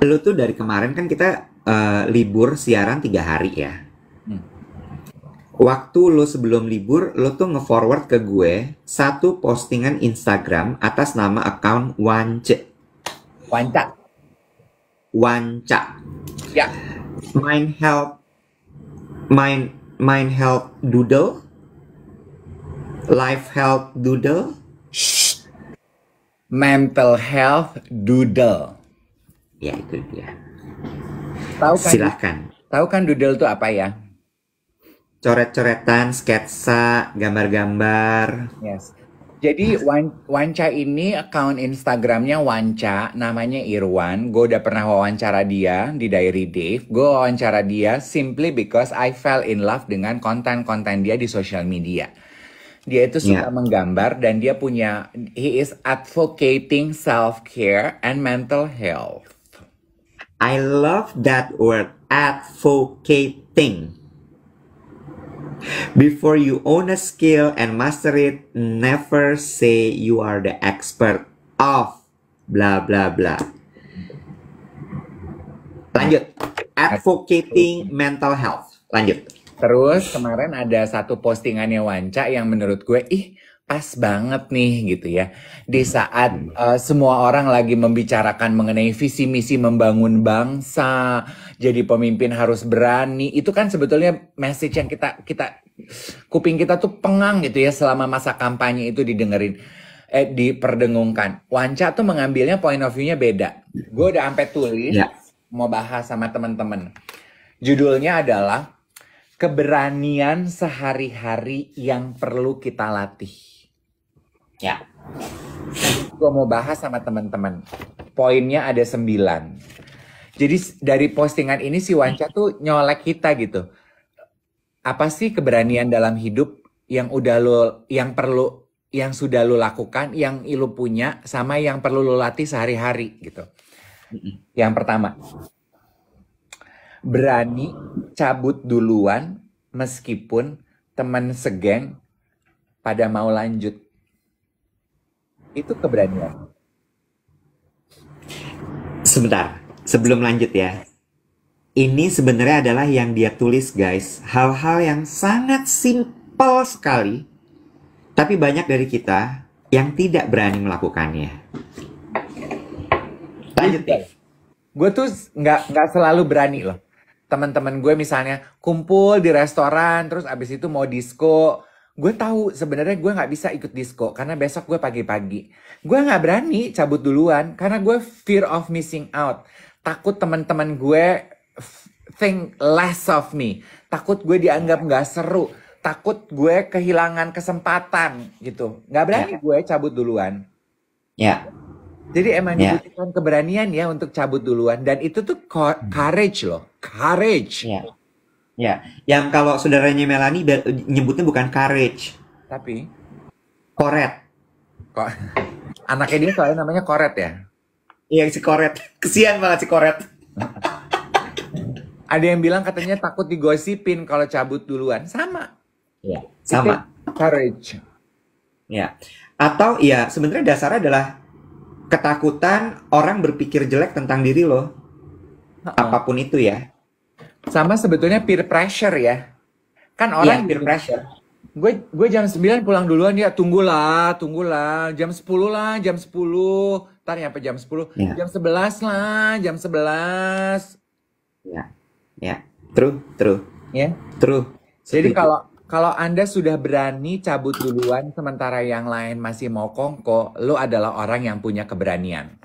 Lu tuh dari kemarin kan kita libur siaran 3 hari ya. Hmm. Waktu lu sebelum libur, lu tuh nge-forward ke gue satu postingan Instagram atas nama account Wanca. Wanca. Ya. Mind Health, Mind Health Doodle, Life Health Doodle. Mental Health Doodle. Ya itu dia. Tahu kan? Silahkan. Tahu kan doodle itu apa ya? Coret-coretan, sketsa, gambar-gambar. Yes. Jadi Wanca ini account Instagramnya Wanca, namanya Irwan. Gue udah pernah wawancara dia di Diary Dave. Gue wawancara dia simply because I fell in love dengan konten-konten dia di social media. Dia itu suka menggambar dan dia punya, he is advocating self-care and mental health. I love that word, advocating. Before you own a skill and master it, never say you are the expert of blah blah blah. Lanjut. Advocating mental health. Lanjut. Terus kemarin ada satu postingannya Wanca yang menurut gue, pas banget nih gitu ya. Di saat semua orang lagi membicarakan mengenai visi misi membangun bangsa, jadi pemimpin harus berani. Itu kan sebetulnya message yang kita kuping kita tuh pengang gitu ya selama masa kampanye itu didengerin, diperdengungkan. Wanca tuh mengambilnya point of view-nya beda. Gue udah sampai tulis mau bahas sama teman-teman. Judulnya adalah keberanian sehari-hari yang perlu kita latih. Ya. Gue mau bahas sama teman-teman. Poinnya ada 9. Jadi dari postingan ini si Wanca tuh nyolek kita gitu. Apa sih keberanian dalam hidup yang udah lo, yang perlu, yang sudah lo lakukan, yang lo punya, sama yang perlu lo latih sehari-hari gitu. Yang pertama, berani cabut duluan meskipun teman segeng pada mau lanjut. Itu keberanian. Sebentar, sebelum lanjut ya. Ini sebenarnya adalah yang dia tulis guys. Hal-hal yang sangat simpel sekali. Tapi banyak dari kita yang tidak berani melakukannya. Lanjut deh. Gue tuh nggak selalu berani loh. Teman-teman gue misalnya kumpul di restoran, terus abis itu mau disco. Gue tahu sebenarnya gue nggak bisa ikut disco karena besok gue pagi-pagi. Gue nggak berani cabut duluan karena gue fear of missing out. Takut teman-teman gue think less of me. Takut gue dianggap nggak seru. Takut gue kehilangan kesempatan gitu. Nggak berani gue cabut duluan. Ya. Jadi emang dibutuhkan keberanian ya untuk cabut duluan. Dan itu tuh courage loh. Courage. Ya. Ya. Yang kalau saudaranya Melanie nyebutnya bukan courage. Tapi Koret. kok anaknya dia soalnya namanya Koret ya? Iya si Koret. Kesian banget si Koret. Ada yang bilang katanya takut digosipin kalau cabut duluan. Sama. Iya, sama. Itu courage. Ya. Atau ya sebenarnya dasarnya adalah ketakutan orang berpikir jelek tentang diri lo. Apapun itu ya. Sama sebetulnya peer pressure ya. Kan orang peer pressure. Gue jam 9 pulang duluan ya. Tunggulah. Jam 10 lah, jam 10. Ntar nyampe jam 10. Jam 11 lah, jam 11. Ya. True. Ya. True. Jadi kalau Anda sudah berani cabut duluan sementara yang lain masih mau kongko, lo adalah orang yang punya keberanian.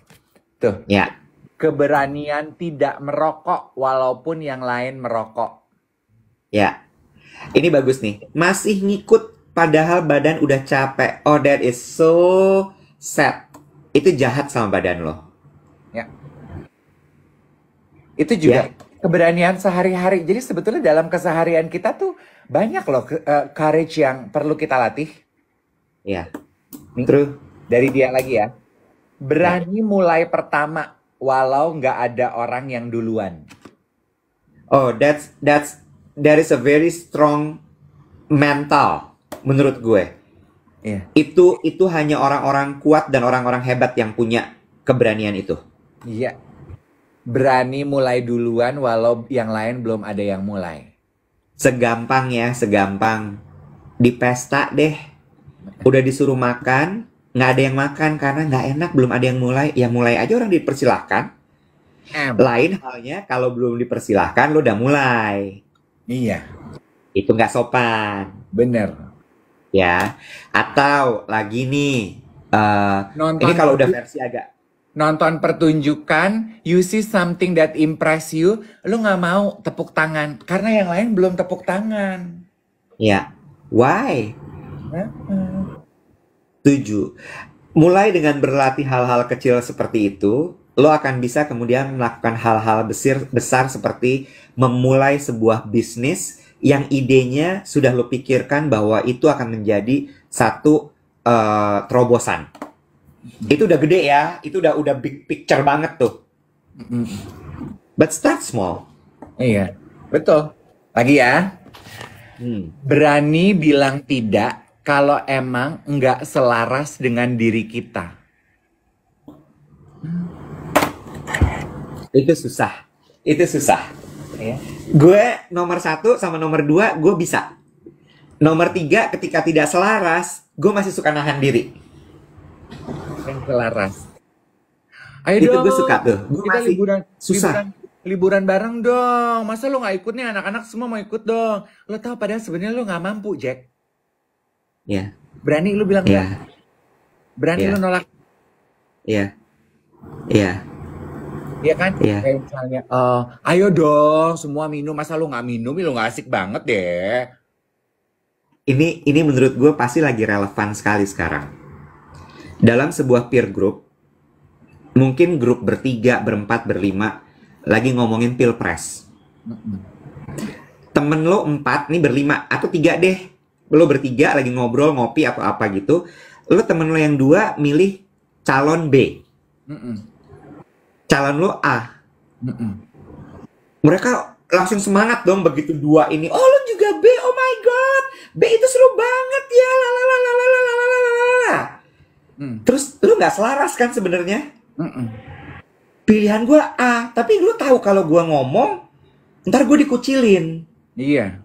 Tuh. Ya. Keberanian tidak merokok walaupun yang lain merokok. Ya. Ini bagus nih. Masih ngikut padahal badan udah capek. Oh, that is so sad. Itu jahat sama badan lo. Ya. Itu juga keberanian sehari-hari. Jadi sebetulnya dalam keseharian kita tuh banyak loh courage yang perlu kita latih. Ya. True. Dari dia lagi ya. Berani mulai pertama walau nggak ada orang yang duluan. Oh, that is a very strong mental menurut gue. Iya. Itu hanya orang-orang kuat dan orang-orang hebat yang punya keberanian itu. Iya. Berani mulai duluan walau yang lain belum ada yang mulai. Segampang ya, segampang di pesta deh. Udah disuruh makan, nggak ada yang makan karena nggak enak, belum ada yang mulai. Ya mulai aja, orang dipersilahkan. Em, Lain halnya kalau belum dipersilahkan, lo udah mulai. iya, Itu nggak sopan, bener. ya. Atau lagi nih, ini Nonton kalau udah versi agak, nonton pertunjukan, you see something that impress you, lu nggak mau tepuk tangan karena yang lain belum tepuk tangan. ya. Why? Heeh. Tujuh. Mulai dengan berlatih hal-hal kecil seperti itu, lo akan bisa kemudian melakukan hal-hal besar seperti memulai sebuah bisnis yang idenya sudah lo pikirkan bahwa itu akan menjadi satu terobosan. Itu udah gede ya, itu udah big picture banget tuh. Mm-mm. But start small. Iya, betul. Lagi ya, Hmm. berani bilang tidak kalau emang nggak selaras dengan diri kita. Itu susah. Itu susah. Ya. Gue nomor 1 sama nomor 2 gue bisa. Nomor 3 ketika tidak selaras, gue masih suka nahan diri. Yang selaras. Ayo Itu dong, gue suka tuh. Gue kita masih susah. liburan bareng dong. Masa lo nggak ikut nih, anak-anak semua mau ikut dong. Lo tahu padahal sebenarnya lo nggak mampu, Jack. Ya, Berani lu bilang enggak. ya, Berani ya, lu nolak, ya, ya, ya kan? ya. Kayak misalnya, ayo dong, semua minum. Masa lu nggak minum, lu nggak asik banget deh. Ini menurut gue pasti lagi relevan sekali sekarang. Dalam sebuah peer group, mungkin grup bertiga, berempat, berlima, lagi ngomongin pilpres. Temen lo 4, nih berlima, atau 3 deh. Lo bertiga lagi ngobrol, ngopi, atau apa gitu. Lo temen lo yang 2 milih calon B. Mm-mm. Calon lo A. Mm-mm. Mereka langsung semangat dong begitu 2 ini. Oh, lo juga B, oh my god. B itu seru banget ya. Lalalalalalalalalala. Terus lo nggak selaras kan sebenarnya? Mm-mm. Pilihan gue A, tapi lo tahu kalau gue ngomong, ntar gue dikucilin. Iya.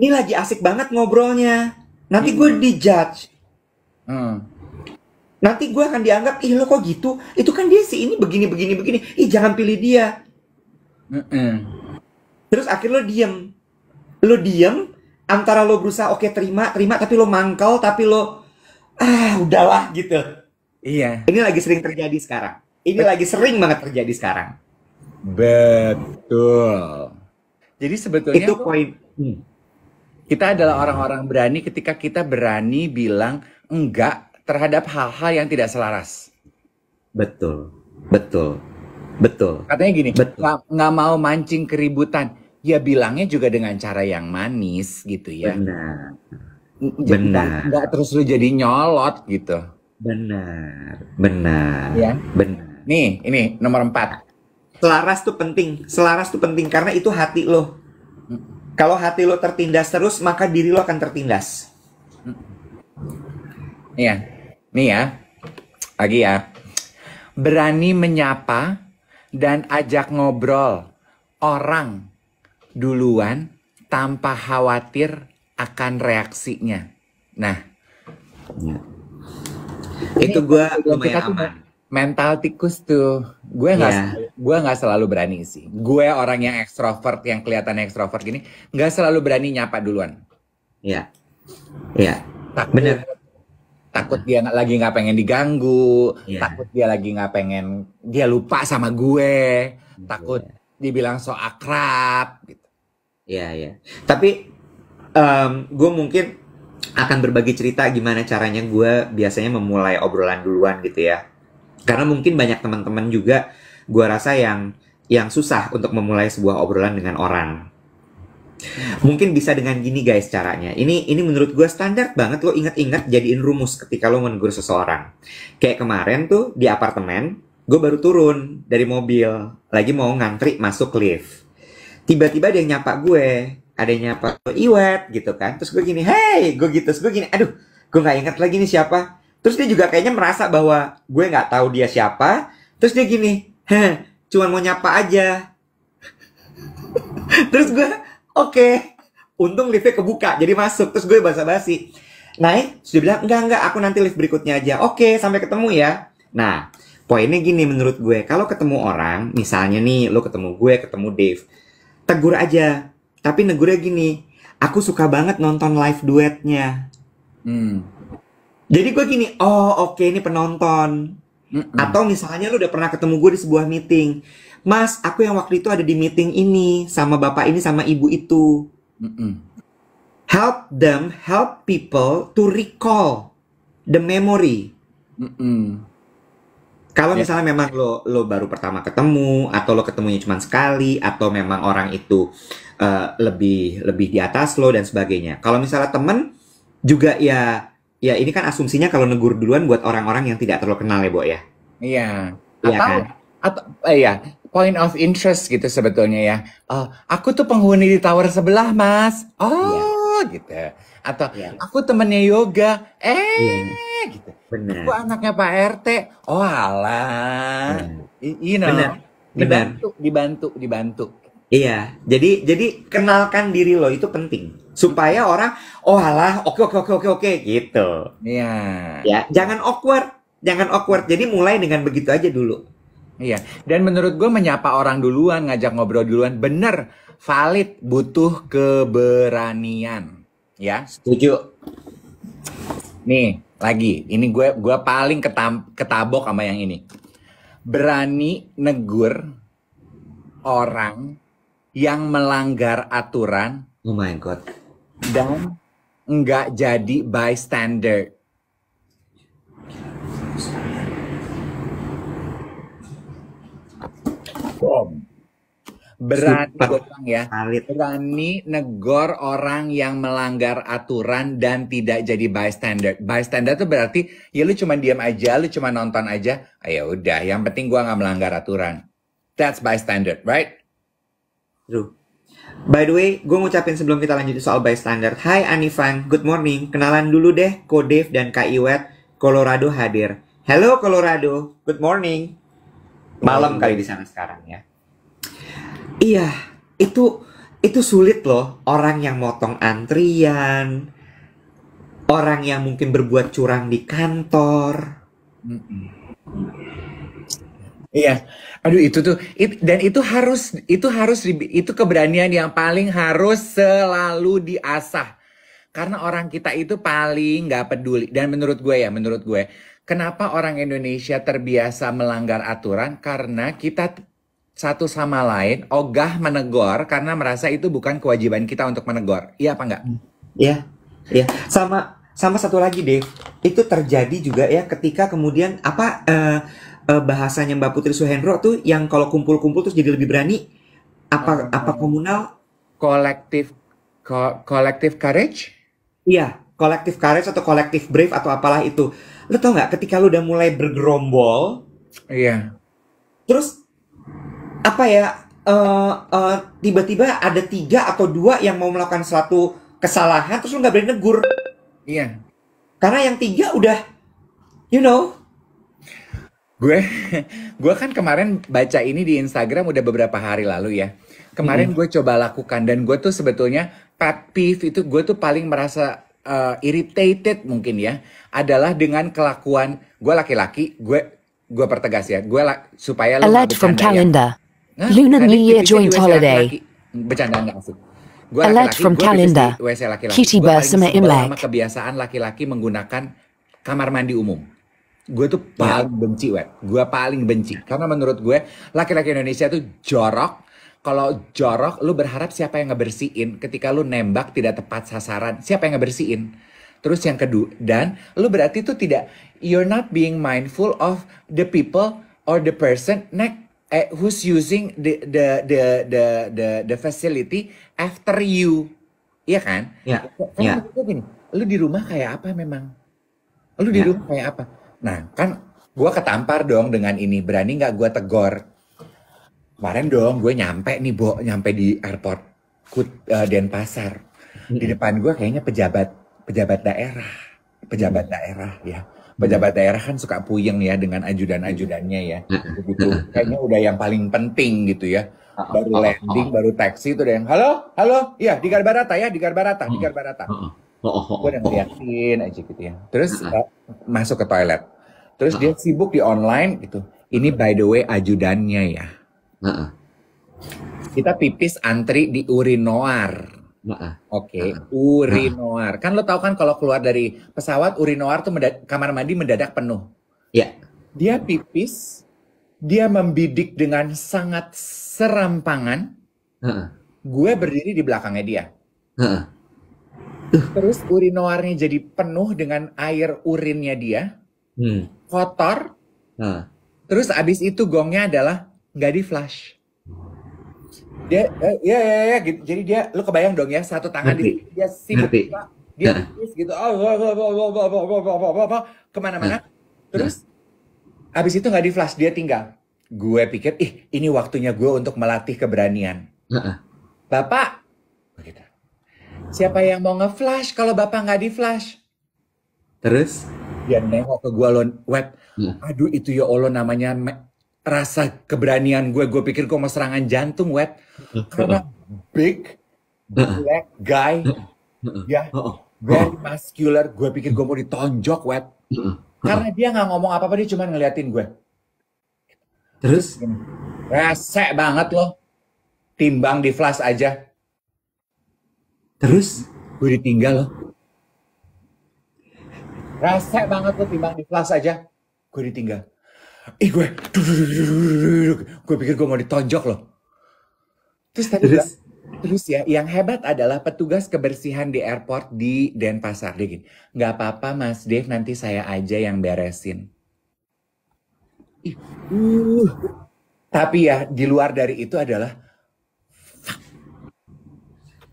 Ini lagi asik banget ngobrolnya. Nanti gue dijudge. Mm. Nanti gue akan dianggap, ih lo kok gitu? Itu kan dia si ini begini. Ih jangan pilih dia. Mm-mm. Terus akhirnya lo diem. Lo diem, antara lo berusaha oke terima, tapi lo mangkal, tapi lo, udahlah gitu. Iya. Ini lagi sering terjadi sekarang. Ini lagi sering banget terjadi sekarang. Betul. Jadi sebetulnya Itu poin. kita adalah orang-orang berani ketika kita berani bilang enggak terhadap hal-hal yang tidak selaras. Betul. Katanya gini, Betul. nggak mau mancing keributan. Ya bilangnya juga dengan cara yang manis gitu ya. Benar. Benar. Nggak terus lu jadi nyolot gitu. Benar. Ya. Benar. Nih, ini nomor 4. Selaras tuh penting karena itu hati lo. Kalau hati lo tertindas terus, maka diri lo akan tertindas. Iya, nih ya, lagi ya. Berani menyapa dan ajak ngobrol orang duluan tanpa khawatir akan reaksinya. Nah, Itu gue kita lumayan tuh aman. mental tikus tuh. Gue nggak selalu berani sih. Gue orang yang ekstrovert, yang kelihatan ekstrovert gini, nggak selalu berani nyapa duluan. Iya. Bener. Takut dia lagi nggak pengen diganggu, Iya. takut dia lagi nggak pengen, dia lupa sama gue, takut dibilang so akrab gitu. Iya. Tapi gue mungkin akan berbagi cerita gimana caranya gue biasanya memulai obrolan duluan gitu ya. Karena mungkin banyak teman-teman juga gue rasa yang susah untuk memulai sebuah obrolan dengan orang. Mungkin bisa dengan gini guys caranya. Ini menurut gue standar banget, lo ingat-ingat jadiin rumus ketika lo menegur seseorang. Kayak kemarin tuh di apartemen, gue baru turun dari mobil, lagi mau ngantri masuk lift. Tiba-tiba ada yang nyapa gue, ada yang nyapa Iwet gitu kan. Terus gue gini, hey, gue gitu, terus gue gini, aduh, gue nggak ingat lagi nih siapa. Terus dia juga kayaknya merasa bahwa gue nggak tahu dia siapa. Terus dia gini, cuma mau nyapa aja. Terus gue, oke. Untung liftnya kebuka, jadi masuk. Terus gue basa-basi. Naik, sudah bilang, enggak, aku nanti lift berikutnya aja. Oke, sampai ketemu ya. Nah, poinnya gini menurut gue. Kalau ketemu orang, misalnya nih, lo ketemu gue, ketemu Dave. Tegur aja. Tapi negurnya gini, aku suka banget nonton live duetnya. Jadi gue gini, oh oke, ini penonton. Atau misalnya lu udah pernah ketemu gue di sebuah meeting. Mas, aku yang waktu itu ada di meeting ini, sama bapak ini, sama ibu itu. Help people to recall the memory. Kalau misalnya memang lo baru pertama ketemu, atau lo ketemunya cuma sekali, atau memang orang itu lebih di atas lo dan sebagainya. Kalau misalnya temen juga ya ini kan asumsinya kalau negur duluan buat orang-orang yang tidak terlalu kenal ya, Bo ya. Iya. Iya kan? Ya, point of interest gitu sebetulnya ya. Aku tuh penghuni di tower sebelah, Mas. Gitu. Atau aku temennya yoga. Gitu. Benar. Aku anaknya Pak RT. Oh alah. You know. Benar. Dibantu. Iya. Jadi kenalkan diri lo itu penting supaya orang oh alah oke gitu. Iya. Ya, jangan awkward. Jadi mulai dengan begitu aja dulu. Iya, dan menurut gue menyapa orang duluan, ngajak ngobrol duluan, bener, valid, butuh keberanian, ya. Setuju. Nih, lagi, ini gue paling ketabok sama yang ini. Berani negur orang yang melanggar aturan. Oh my God. Dan nggak jadi bystander. Berani negor orang yang melanggar aturan dan tidak jadi bystander. Bystander tuh berarti ya lu cuma diam aja, lu cuma nonton aja. Ya udah, yang penting gua nggak melanggar aturan. That's bystander, right? True. By the way, gue ngucapin sebelum kita lanjut soal bystander. Hai Anifan, good morning. Kenalan dulu deh, Ko Dave dan Kak Iwet. Colorado hadir. Hello Colorado, good morning. Malam kali di sana sekarang ya. Iya, itu sulit loh. Orang yang motong antrian, orang yang mungkin berbuat curang di kantor. Iya, aduh itu keberanian yang paling harus selalu diasah. Karena orang kita itu paling nggak peduli. Dan menurut gue, kenapa orang Indonesia terbiasa melanggar aturan? Karena kita satu sama lain ogah menegur karena merasa itu bukan kewajiban kita untuk menegur. Iya apa enggak? Iya. Sama satu lagi Dave, itu terjadi juga ya ketika kemudian bahasanya Mbak Putri Suhendro tuh yang kalau kumpul-kumpul terus jadi lebih berani apa komunal? Collective courage? Iya, collective courage atau collective brave atau apalah itu. Lo tau nggak ketika lo udah mulai bergerombol, iya. Terus tiba-tiba ada 3 atau 2 yang mau melakukan suatu kesalahan, terus lo nggak berani negur. Iya. Karena yang 3 udah, you know. Gue kan kemarin baca ini di Instagram udah beberapa hari lalu ya. Kemarin gue coba lakukan dan gue tuh sebetulnya pet peeve itu gue tuh paling merasa irritated mungkin ya adalah dengan kelakuan gue laki-laki. Gue pertegas ya, supaya lo alert from calendar. Lunar New Year joint holiday. Bercanda nggak asik. Alert from calendar. Kitty bersama Imlek. Kebiasaan laki-laki menggunakan kamar mandi umum. Gue tuh paling benci, gue paling benci karena menurut gue laki-laki Indonesia tuh jorok. Kalau jorok, lu berharap siapa yang ngebersihin? Ketika lu nembak tidak tepat sasaran, siapa yang ngebersihin? Terus yang kedua, dan lu berarti tuh you're not being mindful of the people or the person who's using the facility after you, iya kan? Iya. Karena gini, lu di rumah kayak apa memang? Lu di rumah kayak apa? Nah, kan gue ketampar dong dengan ini. Berani nggak gue tegor? Kemarin dong gue nyampe di airport Denpasar. Di depan gue kayaknya pejabat daerah ya. pejabat daerah kan suka puyeng ya dengan ajudan-ajudannya ya. Begitu. Kayaknya udah yang paling penting gitu ya. Baru landing, baru taksi itu udah yang halo, iya di Garbarata ya, di Garbarata. Gue udah ngeliatin aja gitu ya. Terus masuk ke toilet. Terus dia sibuk di online gitu. Ini by the way ajudannya ya. Kita pipis antri di urinoir. Oke, urinoir. Kan lo tau kan kalau keluar dari pesawat urinoir tuh kamar mandi mendadak penuh. Iya. Dia pipis, dia membidik dengan sangat serampangan. Gue berdiri di belakangnya dia. Terus urinoirnya jadi penuh dengan air urinnya dia. Kotor. Terus abis itu gongnya adalah nggak di flush. Dia gitu. Jadi dia, lu kebayang dong ya, satu tangan dia sibuk dia pipis gitu, kemana-mana. Terus abis itu nggak di flash, dia tinggal. Gue pikir, ini waktunya gue untuk melatih keberanian. Bapak, begitu. Siapa yang mau nge-flash kalau bapak nggak di flash? Terus dia nengok ke gue, web. Aduh itu ya Allah, namanya rasa keberanian gue pikir gue mau serangan jantung, wet. Karena big black guy, ya, very muscular. Gue pikir gue mau ditonjok, wet. Karena dia nggak ngomong apa-apa, dia cuma ngeliatin gue. Terus resek banget loh, timbang di flash aja. Terus gue ditinggal loh. Resek banget loh, timbang di flash aja. Gue ditinggal. Gue pikir gue mau ditonjok loh. Terus ya, yang hebat adalah petugas kebersihan di airport di Denpasar. Dia gini, nggak apa-apa Mas Dev, nanti saya aja yang beresin. Tapi ya, di luar dari itu adalah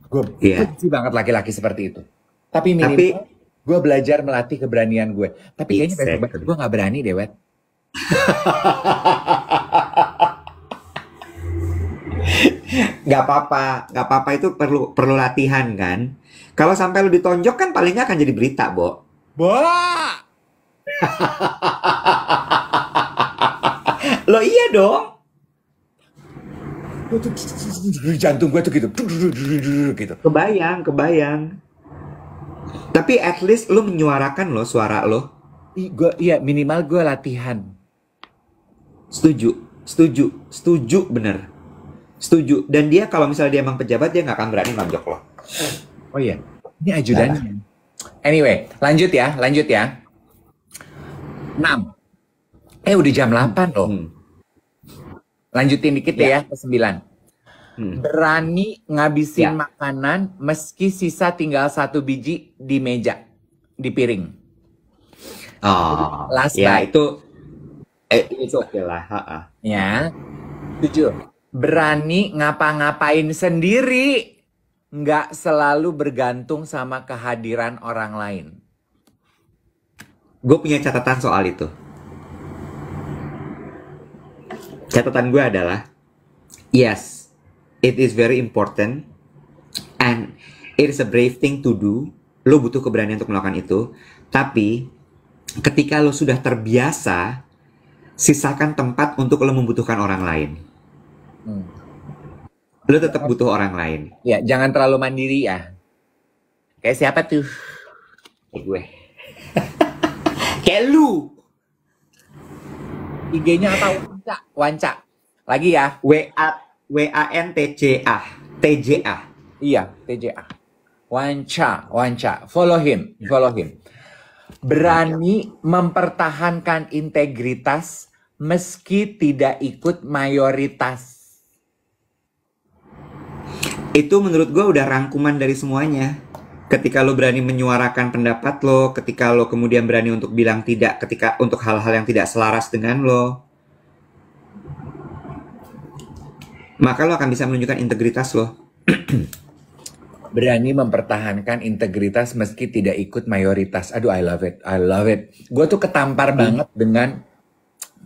gue benci banget laki-laki seperti itu. Tapi minimal gue belajar melatih keberanian gue. Tapi kayaknya besok gue nggak berani deh, Wet. Gak apa-apa itu perlu latihan kan. Kalau sampai lu ditonjok kan paling nggak akan jadi berita, Bo. Lo iya dong. Jantung gue tuh gitu. Kebayang. Tapi at least lu menyuarakan lo suara lo. Iya, minimal gue latihan. Setuju, bener. Setuju. Dan dia kalau misalnya dia emang pejabat, dia nggak akan berani nonjok lo. Oh iya, ini ajudannya. Anyway, lanjut ya. 6. Udah jam 8 loh. Lanjutin dikit ya ke 9. Berani ngabisin makanan meski sisa tinggal 1 biji di meja, di piring. Last bite. Itu oke lah. Ya. 7. Berani ngapa-ngapain sendiri, nggak selalu bergantung sama kehadiran orang lain. Gue punya catatan soal itu. Catatan gue adalah, yes, it is very important and it is a brave thing to do. Lo butuh keberanian untuk melakukan itu. Tapi ketika lo sudah terbiasa, sisakan tempat untuk lo membutuhkan orang lain. Lo tetap butuh orang lain. Ya, jangan terlalu mandiri ya. Kayak siapa tuh? Kayak gue. Kayak lu. IG-nya apa? Wanca. Lagi ya. WANTJA. TJA. Iya, TJA. Wanca. Follow him. Berani mempertahankan integritas meski tidak ikut mayoritas. Itu menurut gue udah rangkuman dari semuanya. Ketika lo berani menyuarakan pendapat lo, ketika lo kemudian berani untuk bilang tidak ketika untuk hal-hal yang tidak selaras dengan lo, maka lo akan bisa menunjukkan integritas lo. Berani mempertahankan integritas meski tidak ikut mayoritas. Aduh, I love it. Gue tuh ketampar banget dengan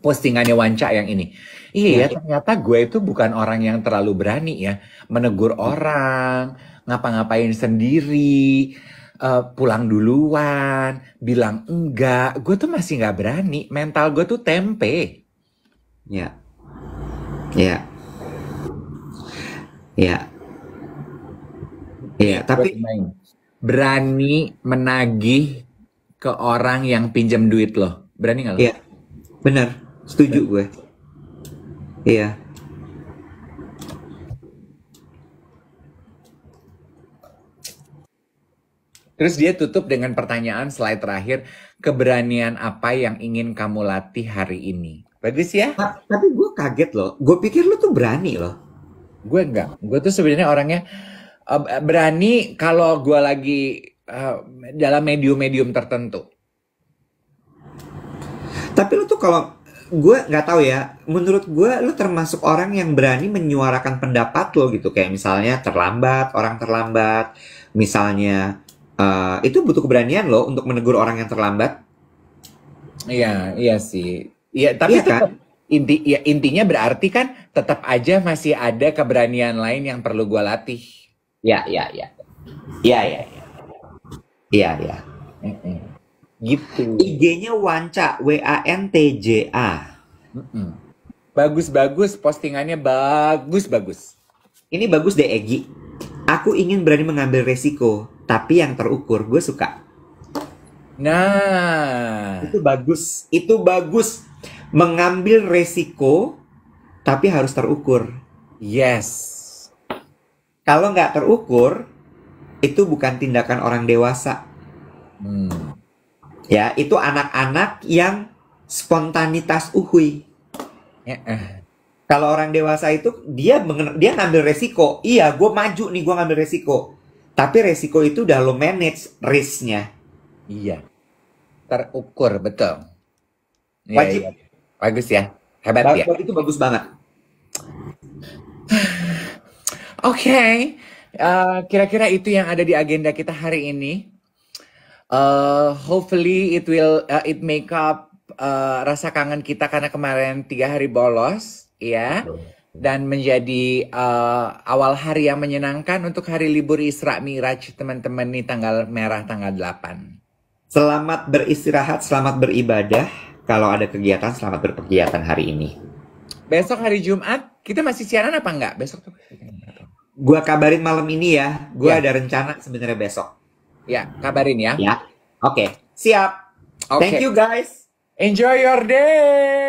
postingannya Wanca yang ini. Iya, ternyata gue itu bukan orang yang terlalu berani ya. Menegur orang, ngapa-ngapain sendiri, pulang duluan, bilang enggak. Gue tuh masih nggak berani. Mental gue tuh tempe. Ya, ya, ya, ya. Tapi berani menagih ke orang yang pinjam duit lo. Berani nggak lo? ya, benar. Setuju gue. Iya. Terus dia tutup dengan pertanyaan slide terakhir, keberanian apa yang ingin kamu latih hari ini? Bagus ya? Tapi gue kaget loh. Gue pikir lu tuh berani loh. Gue enggak. Gue tuh sebenarnya orangnya berani kalau gue lagi dalam medium-medium tertentu. Tapi lu tuh kalau gue nggak tahu ya. Menurut gue lu termasuk orang yang berani menyuarakan pendapat lo gitu. Kayak misalnya terlambat, orang terlambat. Misalnya itu butuh keberanian loh untuk menegur orang yang terlambat. Iya, iya sih. Iya, tapi Iya kan? intinya berarti kan tetap aja masih ada keberanian lain yang perlu gue latih. Ya, ya, ya. Iya, iya, iya. Iya, iya. Gitu. IG-nya Wanca, WANTJA. Bagus-bagus, postingannya bagus-bagus. Ini bagus deh, Egi. Aku ingin berani mengambil resiko, tapi yang terukur. Gue suka. Nah, Itu bagus. Itu bagus. Mengambil resiko, tapi harus terukur. yes. Kalau nggak terukur, itu bukan tindakan orang dewasa. Ya, itu anak-anak yang spontanitas uhui. Kalau orang dewasa itu dia ngambil resiko. Iya, gue maju nih, gue ngambil resiko. Tapi resiko itu udah lo manage risk-nya. Iya. Terukur, betul. Wajib. Iya. Bagus ya. Hebat ya. Itu bagus banget. Oke. Kira-kira itu yang ada di agenda kita hari ini. Hopefully it make up rasa kangen kita karena kemarin 3 hari bolos. Ya, dan menjadi awal hari yang menyenangkan untuk hari libur Isra Mi'raj teman-teman nih, tanggal merah tanggal 8. Selamat beristirahat, selamat beribadah. Kalau ada kegiatan, selamat berkegiatan hari ini. Besok hari Jumat, kita masih siaran apa enggak? Besok tuh. Gua kabarin malam ini ya. Gua Ya. ada rencana sebenarnya besok. Ya, kabarin ya. Ya, oke. Siap. Oke. Thank you guys. Enjoy your day.